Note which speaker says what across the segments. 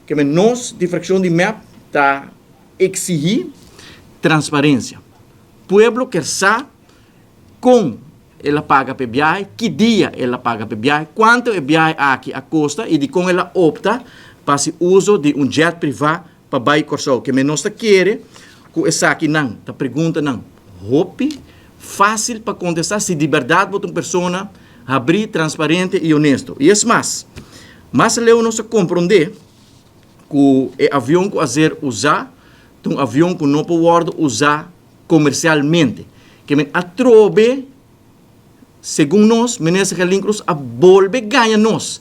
Speaker 1: que nós, de fração de MEP, está exigir transparência. Pueblo quer saber como ela paga para viagem, que dia ela paga para viagem, quanto é viagem aqui a custa e de como ela opta para o uso de jet privado para baixo corso. Que nós queremos que essa aqui não, a pergunta não, hope, fácil para contestar se de verdade uma pessoa abrir, transparente e honesto. E é mas leu nós compreender que o avião que a ser usar, um avião que não pode usar comercialmente, que a trobe, segundo nós, ministro Gelincros, a volve ganha nós.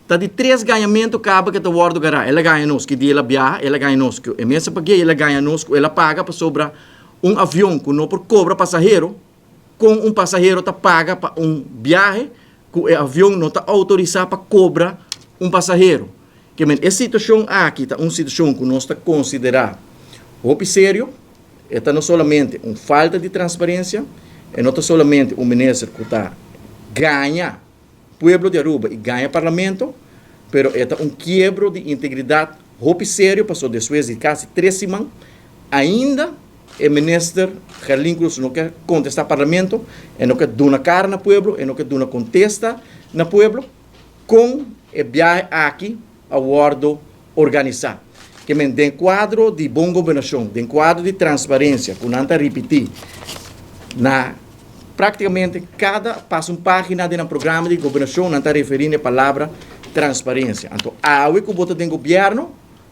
Speaker 1: Tá de 3 ganhamentos acaba que a bordo gará. Ela ganha nós, que dia ela viaja, ela ganha nós. Que a mesa pague, ela ganha nós, ela paga para sobrar um avião que não cobra passageiro, com passageiro tá paga para viagem, que o avião não está autorizado para cobrar passageiro. Que essa situação aqui tá uma situação que nós está considerar roubo sério, é não somente uma falta de transparência, é não somente um ministro que está ganha pueblo de Aruba e ganha parlamento, pero é quebro de integridade roubo sério, passou depois de quase 3 semanas, ainda o ministro Gelincros não quer contestar parlamento, não quer dar uma cara no pueblo, não quer dar uma contesta no pueblo, com a viagem aqui a bordo organizado. Que tem quadro de boa governação, tem quadro de transparência, que não está repetir, praticamente cada página de um programa de governação não está referindo a palavra transparência. Então, a que você tem governo,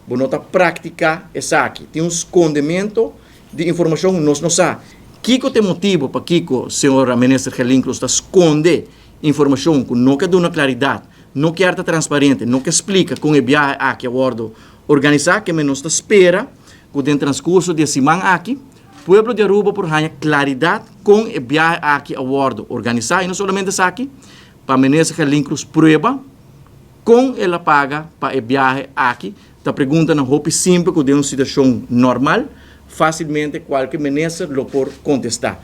Speaker 1: você está praticar isso aqui. Tem um escondimento de informação, nós não sabemos. Que tem motivo para que o senhor ministro Gelincros está esconde informação que não quer dar uma claridade, não quer estar transparente, não quer explicar com o viagem aqui a bordo organizar, que nós espera que no transcurso de semana aqui, o pueblo de Aruba por ganhar claridade com o viagem aqui a bordo organizar, e não somente isso aqui, para o ministro Gelincros prueba com ela paga para o viagem aqui, está perguntando roupa simples, que de uma situação normal, facilmente qualquer ministro lo pode contestar.